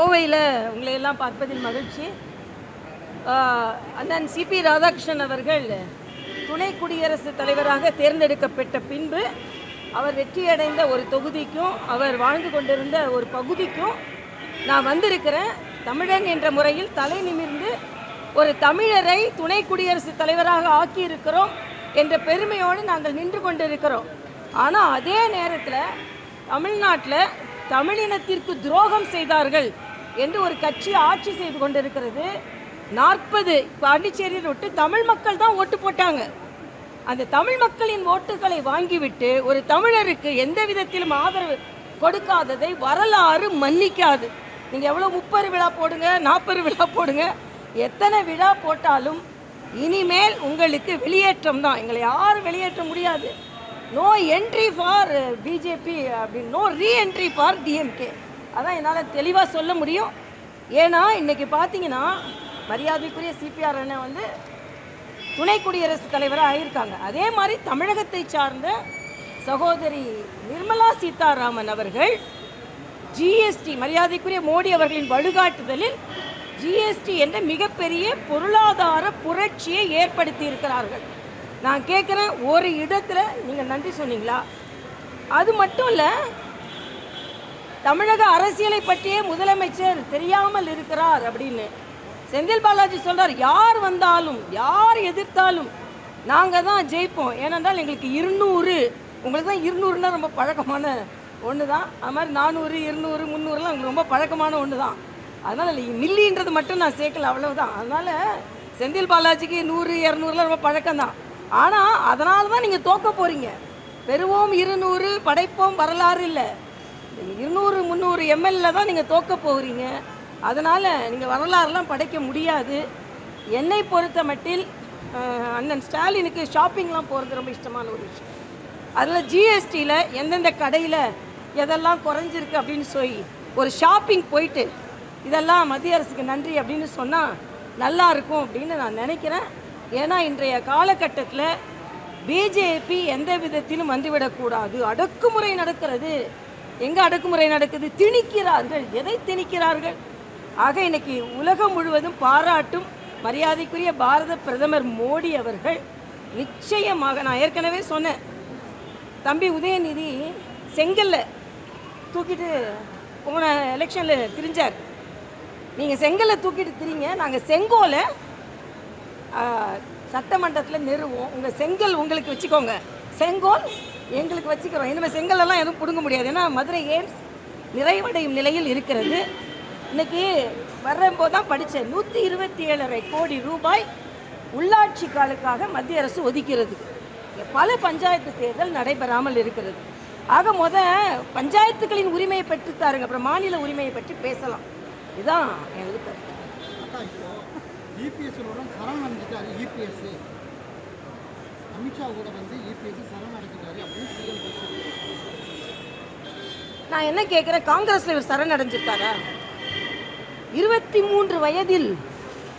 கோவையில் உங்களை எல்லாம் பார்ப்பதில் மகிழ்ச்சி. அண்ணன் சிபி ராதாகிருஷ்ணன் அவர்கள் துணை குடியரசுத் தலைவராக தேர்ந்தெடுக்கப்பட்ட பின்பு அவர் வெற்றியடைந்த ஒரு தொகுதிக்கும் அவர் வாழ்ந்து கொண்டிருந்த ஒரு பகுதிக்கும் நான் வந்திருக்கிறேன். தமிழன் என்ற முறையில் தலை நிமிர்ந்து ஒரு தமிழரை துணை குடியரசுத் தலைவராக ஆக்கியிருக்கிறோம் என்ற பெருமையோடு நாங்கள் நின்று கொண்டிருக்கிறோம். ஆனால் அதே நேரத்தில் தமிழ்நாட்டில் தமிழினத்திற்கு துரோகம் செய்தார்கள் என்று ஒரு கட்சி ஆட்சி செய்து கொண்டிருக்கிறது. 40 பாண்டிச்சேரியில் விட்டு தமிழ் மக்கள் தான் ஓட்டு போட்டாங்க. அந்த தமிழ் மக்களின் ஓட்டுகளை வாங்கிவிட்டு ஒரு தமிழருக்கு எந்த விதத்திலும் ஆதரவு கொடுக்காததை வரலாறு மன்னிக்காது. நீங்கள் எவ்வளோ 30 விழா போடுங்க, 40 விழா போடுங்க, எத்தனை விழா போட்டாலும் இனிமேல் உங்களுக்கு வெளியேற்றம் தான். எங்களை யாரும் வெளியேற்ற முடியாது. நோ என்ட்ரி ஃபார் பிஜேபி அப்படின்னு, நோ ரீஎன்ட்ரி ஃபார் டிஎம்கே. அதான் என்னால் தெளிவாக சொல்ல முடியும். ஏன்னா இன்றைக்கி பார்த்தீங்கன்னா மரியாதைக்குரிய சிபிஆர் அண்ணன் வந்து துணை குடியரசுத் தலைவராக ஆகியிருக்காங்க. அதே மாதிரி தமிழகத்தை சார்ந்த சகோதரி நிர்மலா சீதாராமன் அவர்கள் ஜிஎஸ்டி, மரியாதைக்குரிய மோடி அவர்களின் வழிகாட்டுதலில் ஜிஎஸ்டி என்ற மிகப்பெரிய பொருளாதார புரட்சியை ஏற்படுத்தி இருக்கிறார்கள். நான் கேட்குறேன், ஒரு இடத்துல நீங்கள் நன்றி சொன்னீங்களா? அது மட்டும் இல்லை, தமிழக அரசியலை பற்றியே முதலமைச்சர் தெரியாமல் இருக்கிறார் அப்படின்னு செந்தில் பாலாஜி சொல்கிறார். யார் வந்தாலும் யார் எதிர்த்தாலும் நாங்கள் தான் ஜெயிப்போம். ஏனென்றால் எங்களுக்கு 200, உங்களுக்கு தான் 200னா ரொம்ப பழக்கமான ஒன்று தான். அது மாதிரி 400, 200, 300லாம் உங்களுக்கு ரொம்ப பழக்கமான ஒன்று தான். அதனால் மில்லின்றது மட்டும் நான் சேர்க்கல, அவ்வளவுதான். அதனால் செந்தில் பாலாஜிக்கு 100, 200லாம் ரொம்ப பழக்கம்தான். ஆனால் அதனால தான் நீங்கள் தோக்க போகிறீங்க. பெறுவோம் 200, படைப்போம் வரலாறு இல்லை. 200, 300 எம்எல்ஏ தான் நீங்கள் தோக்க போகிறீங்க. அதனால் நீங்கள் வரலாறுலாம் படைக்க முடியாது. என்னை பொறுத்த மட்டில் அண்ணன் ஸ்டாலினுக்கு ஷாப்பிங்லாம் போகிறது ரொம்ப இஷ்டமான ஒரு விஷயம். அதில் ஜிஎஸ்டியில் எந்தெந்த கடையில் எதெல்லாம் குறைஞ்சிருக்கு அப்படின்னு சொல்லி ஒரு ஷாப்பிங் போயிட்டு இதெல்லாம் மத்திய அரசுக்கு நன்றி அப்படின்னு சொன்னால் நல்லா இருக்கும் அப்படின்னு நான் நினைக்கிறேன். ஏன்னா இன்றைய காலகட்டத்தில் பிஜேபி எந்த விதத்திலும் வந்துவிடக்கூடாது. அடக்குமுறை நடக்கிறது. எங்கே அடக்குமுறை நடக்குது? திணிக்கிறார்கள். எதை திணிக்கிறார்கள்? ஆக இன்னைக்கு உலகம் முழுவதும் பாராட்டும் மரியாதைக்குரிய பாரத பிரதமர் மோடி அவர்கள் நிச்சயமாக, நான் ஏற்கனவே சொன்னேன், தம்பி உதயநிதி செங்கல்ல தூக்கிட்டு போன எலெக்ஷனில் திரிஞ்சார். நீங்கள் செங்கல்ல தூக்கிட்டு திரிங்க, நாங்கள் செங்கோலை சட்டமன்றத்தில் நிறுவோம். உங்கள் செங்கல் உங்களுக்கு வச்சுக்கோங்க, செங்கோல் எங்களுக்கு வச்சுக்கிறோம். இனிமேல் செங்கலெல்லாம் எதுவும் பிடுங்க முடியாது. ஏன்னா மதுரை எய்ம்ஸ் நிறைவடையும் நிலையில் இருக்கிறது. இன்றைக்கி வர்றபோது தான் படித்தேன், 127.5 கோடி ரூபாய் உள்ளாட்சிகளுக்காக மத்திய அரசு ஒதுக்கிறது. பல பஞ்சாயத்து தேர்தல் நடைபெறாமல் இருக்கிறது. ஆக பஞ்சாயத்துகளின் உரிமையை பெற்று தாருங்க, அப்புறம் மாநில உரிமையை பற்றி பேசலாம். இதுதான் எனக்கு கருத்து. அமித்ஷா கூட வந்து இபிஎஸ் சரணடைஞ்சிட்டாரு அப்படின்னு நான் என்ன கேட்குறேன், காங்கிரஸில் இவர் சரணடைஞ்சிருக்காரா? 23 வயதில்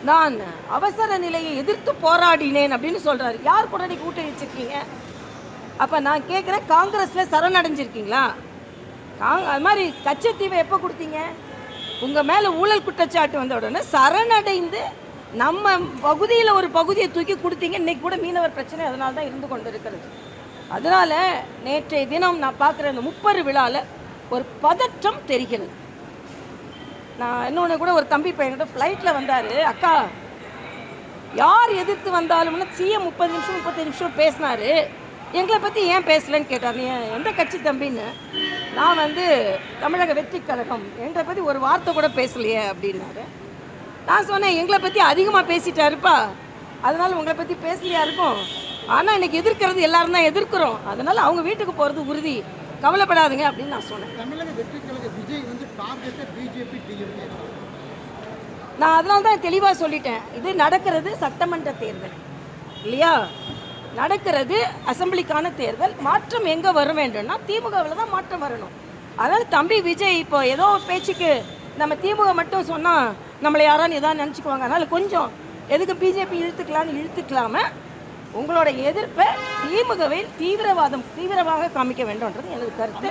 நான் அவசர நிலையை எதிர்த்து போராடினேன் அப்படின்னு சொல்கிறாரு. யார் கூட நீ கூட்டணி வச்சுருக்கீங்க? அப்போ நான் கேட்குறேன், காங்கிரஸில் சரணடைஞ்சிருக்கீங்களா? அது மாதிரி கச்சத்தீவை எப்போ கொடுத்தீங்க? உங்கள் மேலே ஊழல் குற்றச்சாட்டு வந்த உடனே சரணடைந்து நம்ம பகுதியில் ஒரு பகுதியை தூக்கி கொடுத்தீங்க. இன்றைக்கி கூட மீனவர் பிரச்சனை அதனால தான் இருந்து கொண்டு இருக்கிறது. அதனால் நேற்றைய தினம் நான் பார்க்குற இந்த 30 விழாவில் ஒரு பதற்றம் தெரிகிறது. நான் இன்னொன்று கூட, ஒரு தம்பி பையன்கிட்ட ஃப்ளைட்டில் வந்தார். அக்கா, யார் எதிர்த்து வந்தாலும்னா சிஎம் 30 நிமிஷம் 35 நிமிஷம் பேசினார், எங்களை பற்றி ஏன் பேசலைன்னு கேட்டார். நீ எந்த கட்சி தம்பின்னு. நான் வந்து தமிழக வெற்றி கழகம், எங்களை பற்றி ஒரு வார்த்தை கூட பேசலையே அப்படின்னாரு. நான் சொன்னேன், எங்களை பற்றி அதிகமாக பேசிட்டாருப்பா, அதனால் உங்களை பற்றி பேசலையா இருக்கும். ஆனால் இன்றைக்கி எதிர்க்கிறது எல்லாரும் தான் எதிர்க்கிறோம். அதனால் அவங்க வீட்டுக்கு போகிறது உறுதி, கவலைப்படாதுங்க அப்படின்னு நான் சொன்னேன். தமிழக வெற்றி கழக விஜய் வந்து டார்கெட்டை பிஜேபி டிஎம்கே. நான் அதனால தான் தெளிவாக சொல்லிட்டேன், இது நடக்கிறது சட்டமன்ற தேர்தல் இல்லையா, நடக்கிறது அசம்பிளிக்கான தேர்தல். மாற்றம் எங்கே வர வேண்டும்னா திமுகவில் தான் மாற்றம் வரணும். அதனால் தம்பி விஜய் இப்போ ஏதோ பேச்சுக்கு நம்ம திமுக மட்டும் சொன்னால் நம்மளை யாரான்னு எதாவது நினச்சிக்குவாங்க. அதனால் கொஞ்சம் எதுக்கு பிஜேபி இழுத்துக்கலாம உங்களோட எதிர்ப்பை திமுகவில் தீவிரவாக காமிக்க வேண்டும்ன்றது எனது கருத்து.